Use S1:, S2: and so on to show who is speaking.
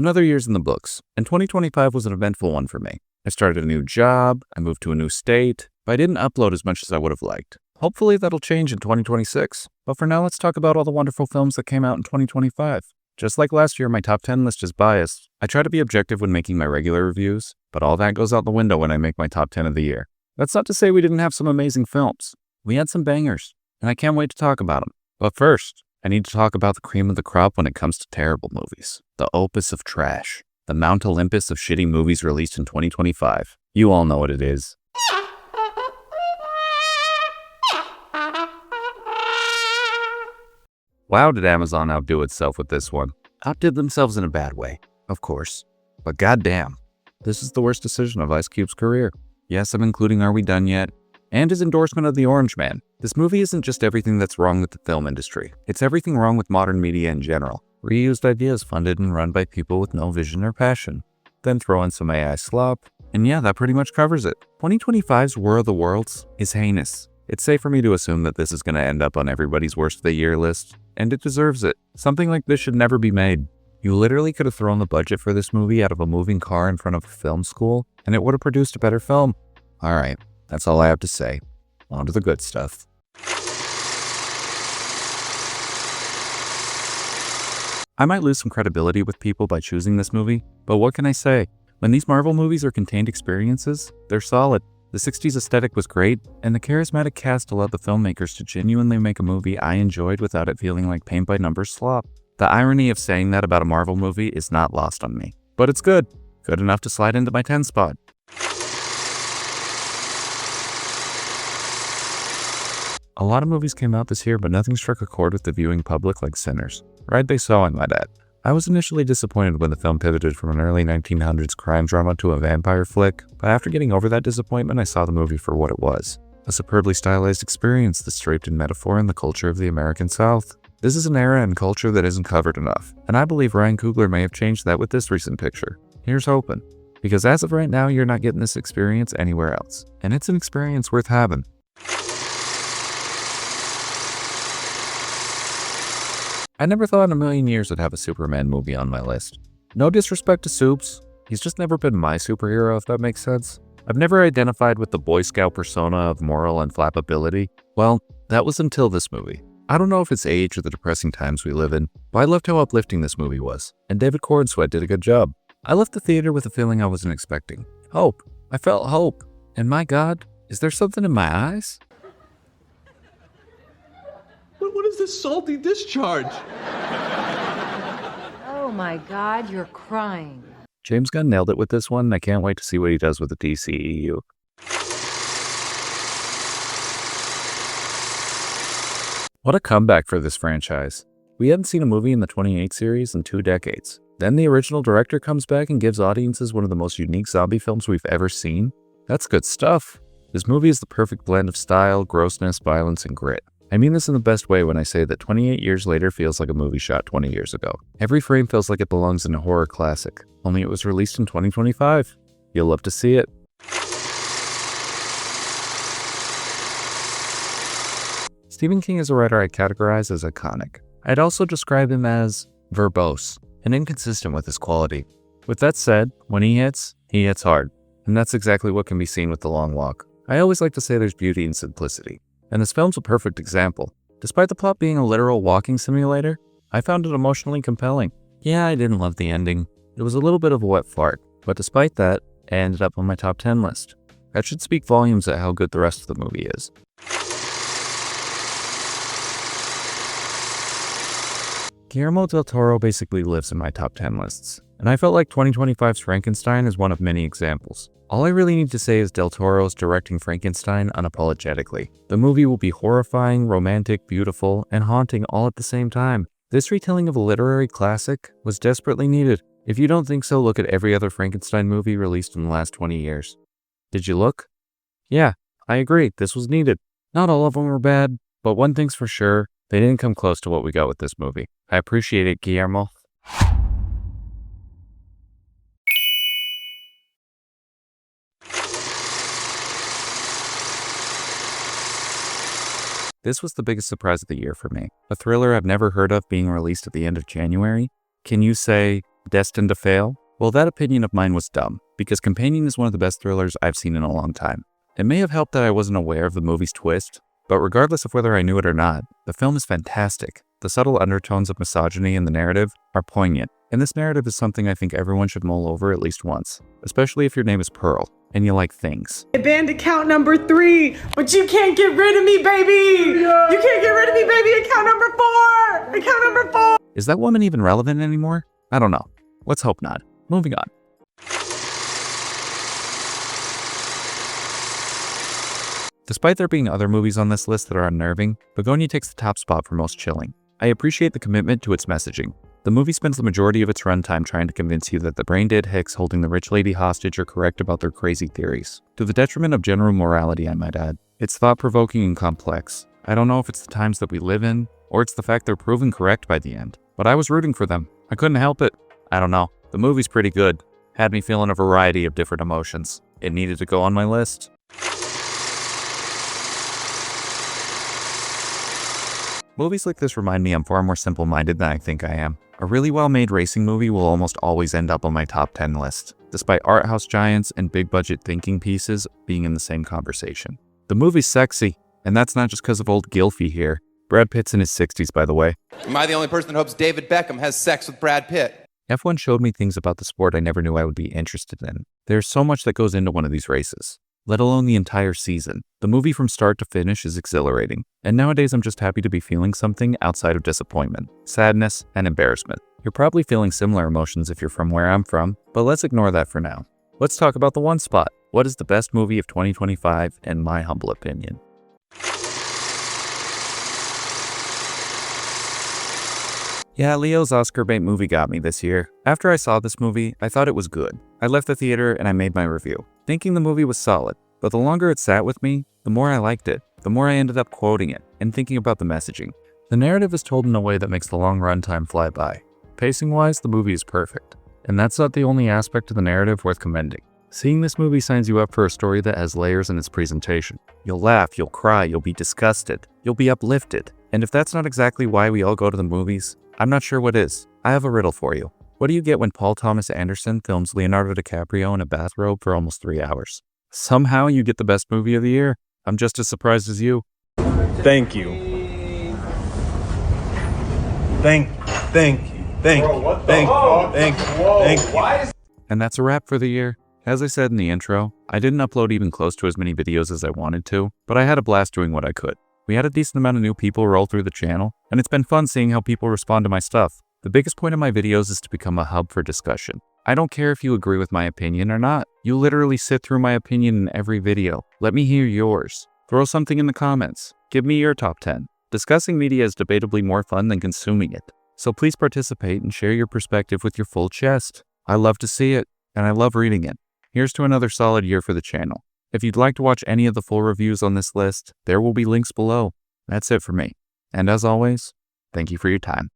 S1: Another year's in the books, and 2025 was an eventful one for me. I started a new job, I moved to a new state, but I didn't upload as much as I would have liked. Hopefully that'll change in 2026, but for now let's talk about all the wonderful films that came out in 2025. Just like last year, my top 10 list is biased. I try to be objective when making my regular reviews, but all that goes out the window when I make my top 10 of the year. That's not to say we didn't have some amazing films. We had some bangers, and I can't wait to talk about them. But first, I need to talk about the cream of the crop when it comes to terrible movies. The opus of trash. The Mount Olympus of shitty movies released in 2025. You all know what it is. Wow, did Amazon outdo itself with this one. Outdid themselves in a bad way, of course. But goddamn, this is the worst decision of Ice Cube's career. Yes, I'm including Are We Done Yet? And his endorsement of The Orange Man. This movie isn't just everything that's wrong with the film industry. It's everything wrong with modern media in general. Reused ideas funded and run by people with no vision or passion. Then throw in some AI slop, and yeah, that pretty much covers it. 2025's War of the Worlds is heinous. It's safe for me to assume that this is going to end up on everybody's worst of the year list, and it deserves it. Something like this should never be made. You literally could have thrown the budget for this movie out of a moving car in front of a film school, and it would have produced a better film. Alright, that's all I have to say. On to the good stuff. I might lose some credibility with people by choosing this movie, but what can I say? When these Marvel movies are contained experiences, they're solid. The 60s aesthetic was great, and the charismatic cast allowed the filmmakers to genuinely make a movie I enjoyed without it feeling like paint-by-numbers slop. The irony of saying that about a Marvel movie is not lost on me. But it's good. Good enough to slide into my 10 spot. A lot of movies came out this year, but nothing struck a chord with the viewing public like Sinners. Right they saw, I might add. I was initially disappointed when the film pivoted from an early 1900s crime drama to a vampire flick, but after getting over that disappointment, I saw the movie for what it was. A superbly stylized experience that's draped in metaphor and the culture of the American South. This is an era and culture that isn't covered enough, and I believe Ryan Coogler may have changed that with this recent picture. Here's hoping. Because as of right now, you're not getting this experience anywhere else, and it's an experience worth having. I never thought in a million years I'd have a Superman movie on my list. No disrespect to Supes, he's just never been my superhero, if that makes sense. I've never identified with the Boy Scout persona of moral and flappability. Well, that was until this movie. I don't know if it's age or the depressing times we live in, but I loved how uplifting this movie was, and David Cornsweet did a good job. I left the theater with a feeling I wasn't expecting. Hope. I felt hope. And my God, is there something in my eyes?
S2: What is this salty discharge?
S3: Oh my God, you're crying.
S1: James Gunn nailed it with this one, and I can't wait to see what he does with the DCEU. What a comeback for this franchise. We hadn't seen a movie in the 28 series in 2 decades. Then the original director comes back and gives audiences one of the most unique zombie films we've ever seen. That's good stuff. This movie is the perfect blend of style, grossness, violence, and grit. I mean this in the best way when I say that 28 years later feels like a movie shot 20 years ago. Every frame feels like it belongs in a horror classic, only it was released in 2025. You'll love to see it. Stephen King is a writer I'd categorize as iconic. I'd also describe him as verbose and inconsistent with his quality. With that said, when he hits hard. And that's exactly what can be seen with The Long Walk. I always like to say there's beauty in simplicity. And this film's a perfect example. Despite the plot being a literal walking simulator, I found it emotionally compelling. Yeah, I didn't love the ending. It was a little bit of a wet fart, but despite that, it ended up on my top 10 list. That should speak volumes at how good the rest of the movie is. Guillermo del Toro basically lives in my top 10 lists, and I felt like 2025's Frankenstein is one of many examples. All I really need to say is Del Toro's directing Frankenstein unapologetically. The movie will be horrifying, romantic, beautiful, and haunting all at the same time. This retelling of a literary classic was desperately needed. If you don't think so, look at every other Frankenstein movie released in the last 20 years. Did you look? Yeah, I agree, this was needed. Not all of them were bad, but one thing's for sure, they didn't come close to what we got with this movie. I appreciate it, Guillermo. This was the biggest surprise of the year for me. A thriller I've never heard of being released at the end of January. Can you say, Destined to fail? Well, that opinion of mine was dumb, because Companion is one of the best thrillers I've seen in a long time. It may have helped that I wasn't aware of the movie's twist, but regardless of whether I knew it or not, the film is fantastic. The subtle undertones of misogyny in the narrative are poignant, and this narrative is something I think everyone should mull over at least once, especially if your name is Pearl and you like things.
S4: I banned account number 3, but you can't get rid of me, baby! You can't get rid of me, baby! Account number 4! Account number 4!
S1: Is that woman even relevant anymore? I don't know. Let's hope not. Moving on. Despite there being other movies on this list that are unnerving, Bugonia takes the top spot for most chilling. I appreciate the commitment to its messaging. The movie spends the majority of its runtime trying to convince you that the brain-dead hicks holding the rich lady hostage are correct about their crazy theories. To the detriment of general morality, I might add. It's thought-provoking and complex. I don't know if it's the times that we live in, or it's the fact they're proven correct by the end. But I was rooting for them. I couldn't help it. I don't know. The movie's pretty good. Had me feeling a variety of different emotions. It needed to go on my list. Movies like this remind me I'm far more simple-minded than I think I am. A really well-made racing movie will almost always end up on my top 10 list, despite art house giants and big-budget thinking pieces being in the same conversation. The movie's sexy, and that's not just because of old Gilfy here. Brad Pitt's in his 60s, by the way.
S5: Am I the only person that hopes David Beckham has sex with Brad Pitt?
S1: F1 showed me things about the sport I never knew I would be interested in. There's so much that goes into one of these races, let alone the entire season. The movie from start to finish is exhilarating, and nowadays I'm just happy to be feeling something outside of disappointment, sadness, and embarrassment. You're probably feeling similar emotions if you're from where I'm from, but let's ignore that for now. Let's talk about the one spot. What is the best movie of 2025 in my humble opinion? Yeah, Leo's Oscar bait movie got me this year. After I saw this movie, I thought it was good. I left the theater and I made my review, thinking the movie was solid. But the longer it sat with me, the more I liked it, the more I ended up quoting it and thinking about the messaging. The narrative is told in a way that makes the long runtime fly by. Pacing-wise, the movie is perfect. And that's not the only aspect of the narrative worth commending. Seeing this movie signs you up for a story that has layers in its presentation. You'll laugh, you'll cry, you'll be disgusted, you'll be uplifted. And if that's not exactly why we all go to the movies, I'm not sure what is. I have a riddle for you. What do you get when Paul Thomas Anderson films Leonardo DiCaprio in a bathrobe for almost 3 hours? Somehow you get the best movie of the year. I'm just as surprised as you.
S6: Thank you. Thank you.
S1: And that's a wrap for the year. As I said in the intro, I didn't upload even close to as many videos as I wanted to, but I had a blast doing what I could. We had a decent amount of new people roll through the channel, and it's been fun seeing how people respond to my stuff. The biggest point of my videos is to become a hub for discussion. I don't care if you agree with my opinion or not. You literally sit through my opinion in every video. Let me hear yours. Throw something in the comments. Give me your top 10. Discussing media is debatably more fun than consuming it. So please participate and share your perspective with your full chest. I love to see it, and I love reading it. Here's to another solid year for the channel. If you'd like to watch any of the full reviews on this list, there will be links below. That's it for me. And as always, thank you for your time.